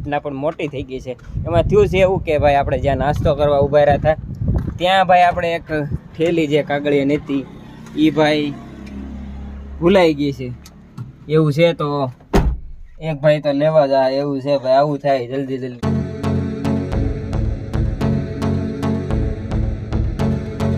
ઘટના પણ મોટી થઈ ગઈ છે. એમાં થયું છે એવું કે ભાઈ આપણે જ્યાં નાસ્તો કરવા ઊભા રહ્યા હતા ત્યાં ભાઈ આપણે એક થેલી જે કાગળિયા નહોતી એ ભાઈ ભૂલાઈ ગઈ છે એવું છે. તો એક ભાઈ તો લેવા જાય એવું છે ભાઈ. આવું થાય જલ્દી જલ્દી.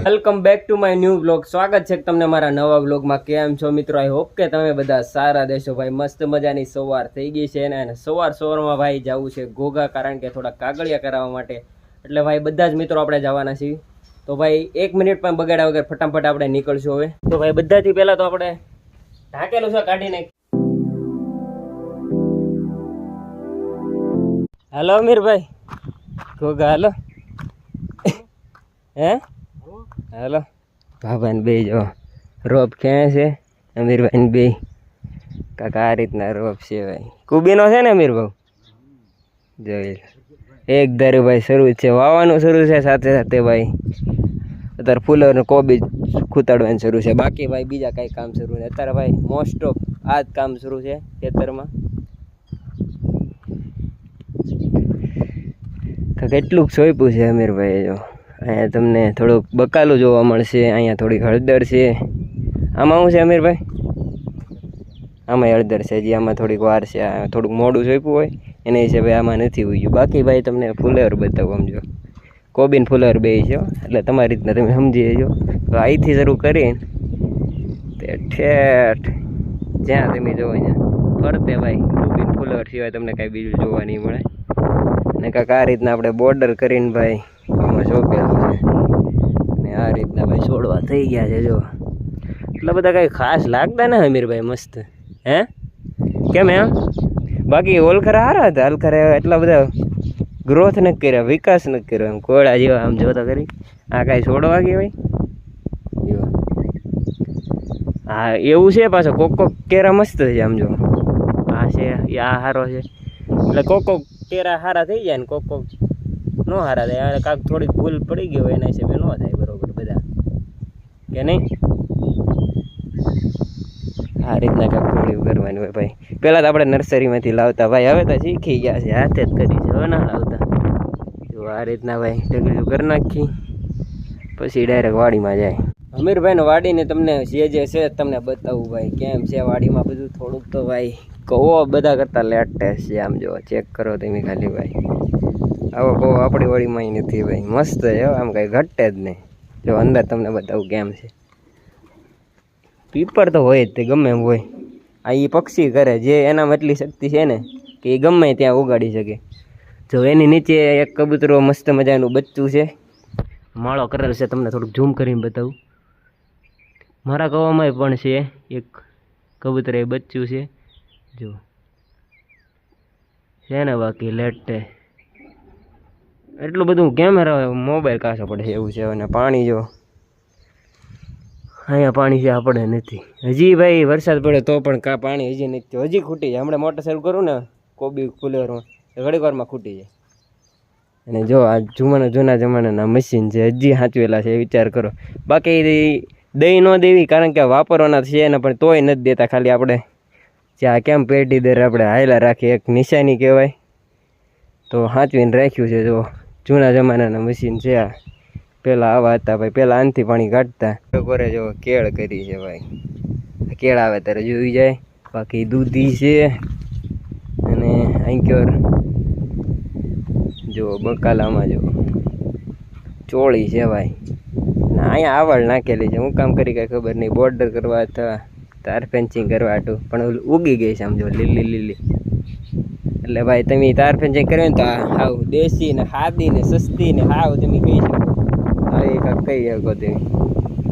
Welcome back to my new vlog. સ્વાગત છે તમને મારા નવા વ્લોગમાં. કેમ છો મિત્રો? આઈ હોપ કે તમે બધા સારા દેશો. ભાઈ મસ્ત મજાની સવાર થઈ ગઈ છે ને સવારમાં ભાઈ જવું છે ઘોઘા, કારણ કે થોડા કાગળિયા કરાવવા માટે. એટલે ભાઈ બધા જ મિત્રો આપણે જવાના છીએ. તો ભાઈ 1 મિનિટ પણ બગાડ્યા વગર ફટાફટ આપણે નીકળશું હવે. તો ભાઈ બધાથી પહેલા તો આપણે ઢાંકેલું છે કાઢી નાખ. હાલો અમીરભાઈ, ઘોઘા હાલો. હે હાલો ભાભાને બે જો રોપ ક્યાં છે અમીરભાઈ બે કાકા આ રીતના રોપ છે ભાઈ. કુબીનો છે ને અમીર ભાઈ? જોઈ એક ધારું ભાઈ શરૂ છે, વાવવાનું શરૂ છે, સાથે સાથે ભાઈ અત્યારે ફૂલોનું કોબી ખૂતાડવાનું શરૂ છે. બાકી ભાઈ બીજા કાંઈ કામ શરૂ નહીં અત્યારે ભાઈ. મોસ્ટ ઓફ આ જ કામ શરૂ છે ખેતરમાં. કેટલુંક સોંપ્યું છે અમીરભાઈ જો. અહીંયા તમને થોડુંક બકાલું જોવા મળશે, અહીંયા થોડીક હળદર છે. આમાં શું છે અમીરભાઈ? આમાં હળદર છે હજી, આમાં થોડીક વાર છે. આ થોડુંક મોડું સોંપ્યું હોય એને હિસાબે આમાં નથી ઉગ્યું. બાકી ભાઈ તમને ફુલેવર બતાવું સમજો. કોબીન ફુલેવર બે છે એટલે તમારી રીતના તમે સમજી લેજો. તો અહીંથી શરૂ કરીને તે ઠેઠ જ્યાં તમે જોવો ત્યાં ફરતે ભાઈ કોબીન ફુલેવર સિવાય તમને કાંઈ બીજું જોવા નહીં મળે. ને કાંઈક આ રીતના આપણે બોર્ડર કરીને ભાઈ આમાં ચોપેલું છે ને આ રીતના ભાઈ છોડવા થઈ ગયા છે જો. એટલા બધા કાંઈ ખાસ લાગતા ને અમીરભાઈ? મસ્ત હે કેમ એમ? બાકી ઓલખરા સારા હતા. હલખરા એટલા બધા ગ્રોથ નથી કર્યા, વિકાસ નથી કર્યો એમ કોળા જેવા આમ જોતા કરી. આ કાંઈ છોડવા ગયા ભાઈ જો. હા એવું છે પાછો. કોક કેરા મસ્ત છે આમ જો. આ છે આ સારો છે એટલે કોક કેરા સારા થઈ જાય ને કોક નો હારા થાય. કાંક થોડીક ભૂલ પડી ગઈ હોય એના હિસાબે ન થાય બરોબર બધા, કે નહીં? આ રીતના કાંક થોડી કરવાની હોય ભાઈ. પહેલાં તો આપણે નર્સરીમાંથી લાવતા ભાઈ, હવે તો શીખી ગયા છે, હાથે જ કરી છે, હવે ના લાવતા. જો આ રીતના ભાઈ ઢગલીઓ કરી નાખી પછી ડાયરેક્ટ વાડીમાં જાય. અમીરભાઈને વાડીને તમને જે છે તમને બતાવું ભાઈ કેમ છે વાડીમાં બધું. થોડુંક તો ભાઈ કહો બધા કરતાં લેટેસ્ટ છે. આમ જો ચેક કરો તમે ખાલી ભાઈ. આવો કહો આપણી વાડીમાં નથી ભાઈ. મસ્ત છે આમ, કાંઈ ઘટે જ નહીં. જો અંદર તમને બતાવું કેમ છે. પીપર તો હોય જ તે ગમે એમ હોય. આ એ પક્ષી કરે જે એનામાં એટલી શક્તિ છે ને કે એ ગમે ત્યાં ઉગાડી શકે. જો એની નીચે એક કબૂતરો મસ્ત મજાનું બચ્ચું છે, માળો કરેલ છે. તમને થોડુંક ઝૂમ કરીને બતાવું. મારા કવામાં પણ છે એક કબૂતર, એ બચ્ચું છે જો છે ને. બાકી લેટે એટલું બધું કેમેરા મોબાઈલ કાચો પડે એવું છે. અને પાણી જો અહીંયા પાણી છે આપણે નથી. હજી ભાઈ વરસાદ પડે તો પણ પાણી હજી નથી. હજી ખૂટી જાય. હમણાં મોટર શરૂ કરું ને કોબી ફુલેવરમાં ઘડીક વારમાં ખૂટી જાય. અને જો આ જૂના જમાનાના મશીન છે હજી સાચવેલા છે, વિચાર કરો. બાકી દઈ ન દેવી કારણ કે વાપરવાના છે ને, પણ તોય નથી દેતા. ખાલી આપણે જ્યાં કેમ પેઢી દર આપણે હાયલા રાખીએ, એક નિશાની કહેવાય, તો સાચવીને રાખ્યું છે. જો જૂના જમાનાના મશીન છે આ. પહેલાં આવા હતા ભાઈ, પહેલાં આનથી પાણી કાઢતા. કરે જો કેળ કરી છે ભાઈ. કેળ આવે ત્યારે જોઈ જાય. બાકી દૂધી છે અને આંક્યોર જો બકાલામાં જો ચોળી છે ભાઈ. અહીંયા આવડ નાખેલી છે. હું કામ કરી કાંઈ ખબર નહીં. બોર્ડર કરવા હતા, તાર ફેન્સિંગ કરવા હતું, પણ ઉગી ગઈ છે આમ જો લીલી લીલી. એટલે ભાઈ તમે તાર ફેન્સિંગ કર્યો ને તો હાવ દેશી ને સાદી ને સસ્તી ને હાવ તમે કહી શકો. હવે કાંઈક કહી શકો તમે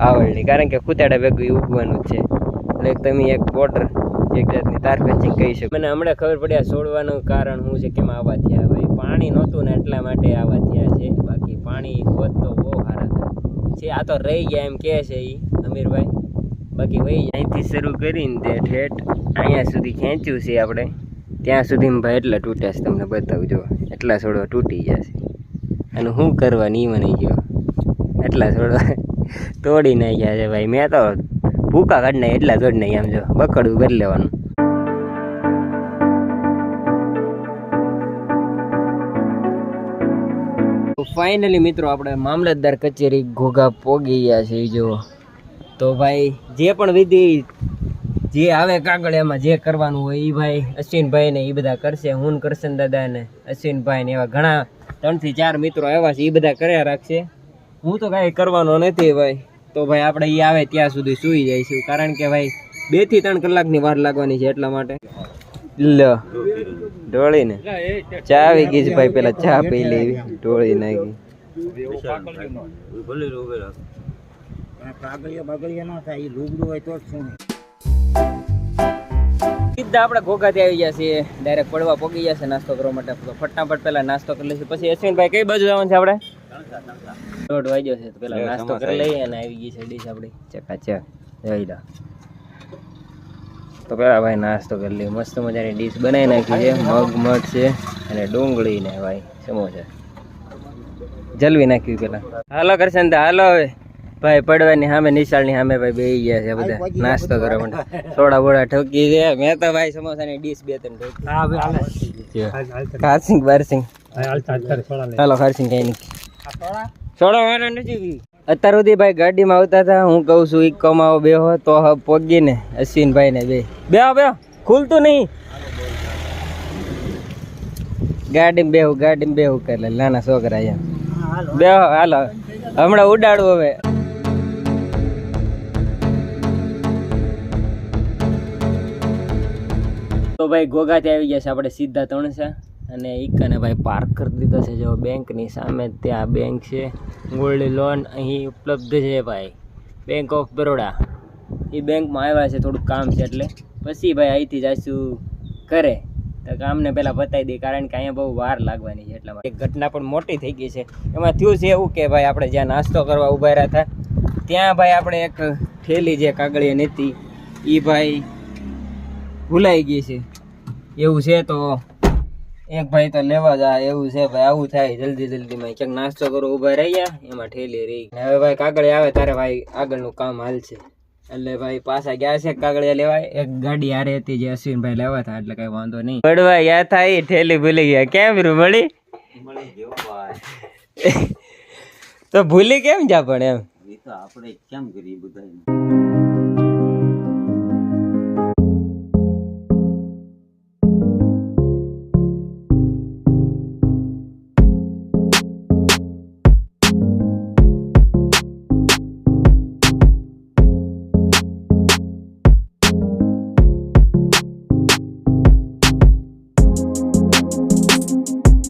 આવડની, કારણ કે ખૂતાડા ભેગું ઉગવાનું જ છે. એટલે તમે એક બોર્ડર એક જાતની તાર ફેન્સિંગ કહી શકો. મને હમણાં ખબર પડી આ છોડવાનું કારણ શું છે, કેમ આવા થયા ભાઈ. પાણી નહોતું ને એટલા માટે આવા થયા છે. બાકી પાણી હોત તો બહુ સારા છે. આ તો રહી ગયા એમ કહે છે એ અમીરભાઈ. બાકી ભાઈ અહીંથી શરૂ કરીને તે ઠેઠ અહીંયા સુધી ખેંચ્યું છે આપણે, ત્યાં સુધીમાં ભાઈ એટલા તૂટ્યા છે. તમને બતાવું જો એટલા છોડવા તૂટી ગયા છે. અને શું કરવાની મને ગયો એટલા છોડવા તોડી નાખ્યા છે ભાઈ. મેં તો ભૂકા કાઢી નાખ્યા એટલા તોડી નાખ્યા. આમ જો બકડું કરી લેવાનું. ફાઇનલી મિત્રો આપણે મામલતદાર કચેરી ઘોઘા પોગી ગયા છે. જો તો ભાઈ જે પણ વિધિ જે આવે કાગળિયામાં જે કરવાનું હોય એ ભાઈ અશ્વિનભાઈ ને એ બધા કરશે. હું કરશન દાદા ને અશ્વિનભાઈ ને એવા ઘણા 3 થી 4 મિત્રો આવ્યા છે, એ બધા કર્યા રાખશે. હું તો કાંઈ કરવાનો નથી ભાઈ. તો ભાઈ આપણે એ આવે ત્યાં સુધી સૂઈ જઈશું, કારણ કે ભાઈ 2 થી 3 કલાકની વાર લાગવાની છે, એટલા માટે. લો ઢોળી ને ચા આવી ગઈ છે ભાઈ, પેલા ચા પી લેવી, ઢોળી નાખી. સીધા આપણે ઘોઘાથી આવી ગયા છીએ, ડાયરેક્ટ પડવા પોગી ગયા છે નાસ્તો કરવા માટે. તો ફટાફટ પેલા નાસ્તો કરી લઈશું, પછી અશ્વિનભાઈ કઈ બાજુ જવાનું છે આપણે? 1:30 વાગ્યો છે, તો પેલા નાસ્તો કરી લઈએ. અને આવી ગઈ છે ડીશ આપણી ચકાચક, જોઈ લો. તો પેલા ભાઈ નાસ્તો કરી લઈએ. મસ્ત મજાની ડીશ બનાવી નાખી છે, મગ છે અને ડુંગળી ને ભાઈ સમોસા જલવી નાખ્યું પેલા. હાલો કરશન દા, હાલો હવે ભાઈ પડવાની સામે નિશાળની સામે ભાઈ બેસી ગયા છે બધા નાસ્તો કરવા માટે. થોડા બોડા ઠોકી છે. મેં તો ભાઈ સમોસાની ડીશ 2-3 ઠોકી. ખારસિંગ બારસિંગ હાલો ખારસિંગ કઈ નહીં સોડા વાળા નથી. અત્યાર સુધી ભાઈ ગાડીમાં આવતા હતા, હું કહું છું ઇકોમાં બેહો તો પોગી ને અશ્વિનભાઈ ને બેહો ખુલતું નહીં. ગાડીમાં બેહું કરે નાના છોકરા એમ. બેહો હાલો હમણાં ઉડાડવું હવે. તો ભાઈ ઘોઘાથી આવી ગયા છે આપણે સીધા 3 અને ઈકાને ભાઈ પાર્ક કરી દીધો છે. જો બેંકની સામે ત્યાં બેંક છે, ગોલ્ડ લોન અહીં ઉપલબ્ધ છે ભાઈ, બેંક ઓફ બરોડા. એ બેંકમાં આવ્યા છે, થોડુંક કામ છે એટલે પછી ભાઈ અહીંથી જઈશું કરે. તો કામને પહેલાં બતાવી દઈએ, કારણ કે અહીંયા બહુ વાર લાગવાની છે એટલા માટે. એક ઘટના પણ મોટી થઈ ગઈ છે. એમાં થયું છે એવું કે ભાઈ આપણે જ્યાં નાસ્તો કરવા ઊભા રહ્યા હતા ત્યાં ભાઈ આપણે એક થેલી જે કાગળિયા નથી એ ભાઈ ભૂલાઈ ગઈ છે એવું છે. તો એક ભાઈ તો લેવા જાય એવું છે ભાઈ. આવું થાય જલ્દીમાં ક્યાંક નાસ્તો કરો ઊભા રહ્યા, એમાં ઠેલી રહી. હવે ભાઈ કાગળિયા આવે ત્યારે ભાઈ આગળનું કામ હાલશે, એટલે ભાઈ પાછા ગયા છે કાગળિયા લેવાય. એક ગાડી હારે હતી જે અશ્વિનભાઈ લેવા હતા, એટલે કઈ વાંધો નહીં. પડવા યા થાય ઠેલી ભૂલી ગયા. કેમ મળી તો ભૂલી કેમ જા પણ એમ આપણે કેમ કરીએ બધા.